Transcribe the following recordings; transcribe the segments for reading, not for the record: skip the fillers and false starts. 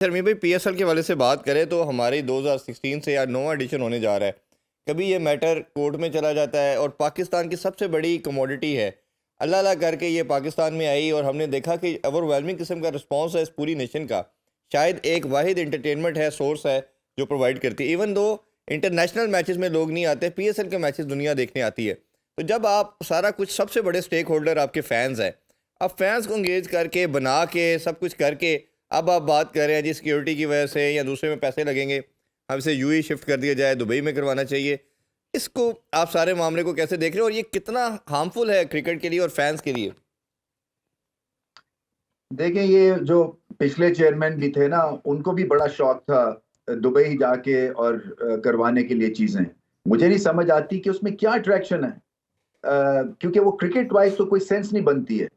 शर्मी भाई, पीएसएल के वाले से बात करें तो हमारी 2016 से या 9वां एडिशन होने जा रहा है। कभी ये मैटर कोर्ट में चला जाता है और पाकिस्तान की सबसे बड़ी कमोडिटी है, अल्लाह अल्लाह करके ये पाकिस्तान में आई और हमने देखा कि ओवरवेलमिंग किस्म का रिस्पांस है इस पूरी नेशन का। शायद एक वाहिद इंटरटेनमेंट है, सोर्स है जो प्रोवाइड करती है। इवन दो इंटरनेशनल मैचेस में लोग नहीं आते, पीएसएल के मैचेस दुनिया देखने आती है। तो जब आप सारा कुछ, सबसे बड़े स्टेक होल्डर आपके फैंस हैं, अब फैंस को इंगेज करके बना के सब कुछ करके अब आप बात कर रहे हैं जी सिक्योरिटी की वजह से या दूसरे में पैसे लगेंगे, हम इसे यूएई शिफ्ट कर दिया जाए, दुबई में करवाना चाहिए। इसको आप सारे मामले को कैसे देख रहे हो और ये कितना हार्मफुल है क्रिकेट के लिए और फैंस के लिए? देखें, ये जो पिछले चेयरमैन भी थे ना, उनको भी बड़ा शौक था दुबई जाके और करवाने के लिए चीजें। मुझे नहीं समझ आती कि उसमें क्या अट्रैक्शन है, क्योंकि वो क्रिकेट वाइज तो कोई सेंस नहीं बनती है।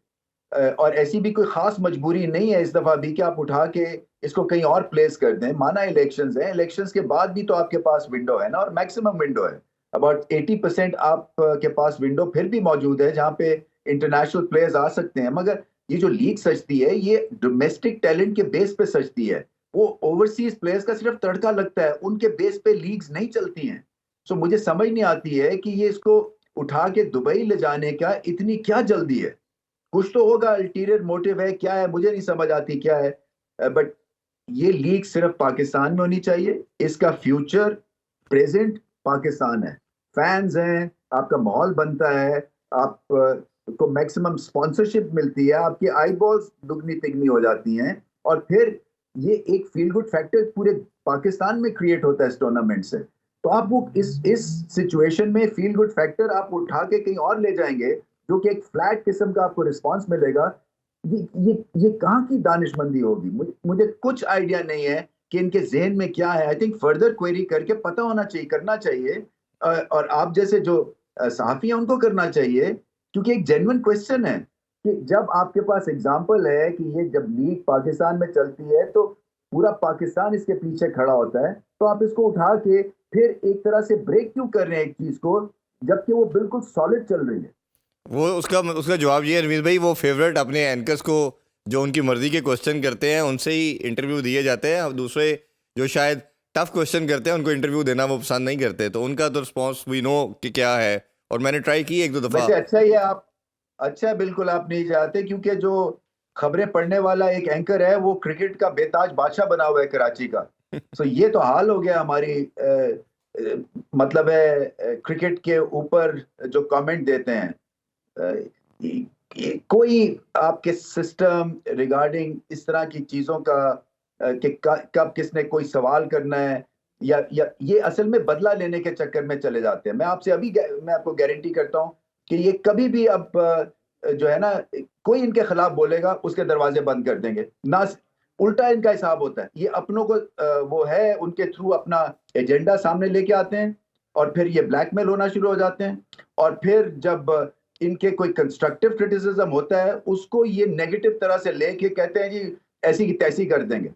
और ऐसी भी कोई खास मजबूरी नहीं है इस दफा भी कि आप उठा के इसको कहीं और प्लेस कर दें। माना इलेक्शंस हैं, इलेक्शंस के बाद भी तो आपके पास विंडो है ना, और मैक्सिमम विंडो है। अबाउट 80% आप के पास विंडो फिर भी मौजूद है जहां पे इंटरनेशनल प्लेयर्स आ सकते हैं। मगर ये जो लीग सजती है, ये डोमेस्टिक टैलेंट के बेस पे सजती है। वो ओवरसीज प्लेयर्स का सिर्फ तड़का लगता है, उनके बेस पे लीग्स नहीं चलती हैं। सो मुझे समझ नहीं आती है कि ये इसको उठा के दुबई ले जाने का इतनी क्या जल्दी है। कुछ तो होगा, अल्टीरियर मोटिव है, क्या है मुझे नहीं समझ आती क्या है। बट ये लीग सिर्फ पाकिस्तान में होनी चाहिए। इसका फ्यूचर प्रेजेंट पाकिस्तान है, फैंस हैं, आपका माहौल बनता है, आप को मैक्सिमम स्पॉन्सरशिप मिलती है, आपकी आई बॉल्स दुगनी तिगनी हो जाती हैं, और फिर ये एक फील गुड फैक्टर पूरे पाकिस्तान में क्रिएट होता है इस टूर्नामेंट से। तो आप वो इस सिचुएशन में फील गुड फैक्टर आप उठा के कहीं और ले जाएंगे, जो कि एक फ्लैट किस्म का आपको रिस्पांस मिलेगा। ये कहाँ की दानिशमंदी होगी? मुझे कुछ आइडिया नहीं है कि इनके जहन में क्या है। आई थिंक फर्दर क्वेरी करके पता होना चाहिए, करना चाहिए। और आप जैसे जो सहाफी हैं उनको करना चाहिए, क्योंकि एक जेन्युइन क्वेश्चन है कि जब आपके पास एग्जाम्पल है कि ये जब लीग पाकिस्तान में चलती है तो पूरा पाकिस्तान इसके पीछे खड़ा होता है, तो आप इसको उठा के फिर एक तरह से ब्रेक क्यों कर रहे हैं एक चीज को, जबकि वो बिल्कुल सॉलिड चल रही है। वो उसका उसका जवाब ये है रमीज भाई, वो फेवरेट अपने एंकर्स को जो उनकी मर्जी के क्वेश्चन करते हैं उनसे ही इंटरव्यू दिए जाते हैं। अब दूसरे जो शायद टफ क्वेश्चन करते हैं उनको इंटरव्यू देना वो पसंद नहीं करते, तो उनका तो रिस्पॉन्स वी नो कि क्या है। और मैंने ट्राई की एक दो दफ़ा। वैसे अच्छा ही है, आप अच्छा है, बिल्कुल आप नहीं चाहते, क्योंकि जो खबरें पढ़ने वाला एक एंकर है वो क्रिकेट का बेताज बादशाह बना हुआ है कराची का। सो ये तो हाल हो गया हमारी मतलब है क्रिकेट के ऊपर जो कमेंट देते हैं। कोई आपके सिस्टम रिगार्डिंग इस तरह की चीजों का कि कब किसने कोई सवाल करना है, या ये असल में बदला लेने के चक्कर में चले जाते हैं। मैं आपको गारंटी करता हूं कि ये कभी भी अब जो है ना, कोई इनके खिलाफ बोलेगा उसके दरवाजे बंद कर देंगे ना। उल्टा इनका हिसाब होता है, ये अपनों को वो है उनके थ्रू अपना एजेंडा सामने लेके आते हैं, और फिर ये ब्लैकमेल होना शुरू हो जाते हैं। और फिर जब इनके कोई कंस्ट्रक्टिव क्रिटिसिज्म होता है, उसको ये नेगेटिव तरह से लेके कहते हैं जी ऐसी की तैसी कर देंगे।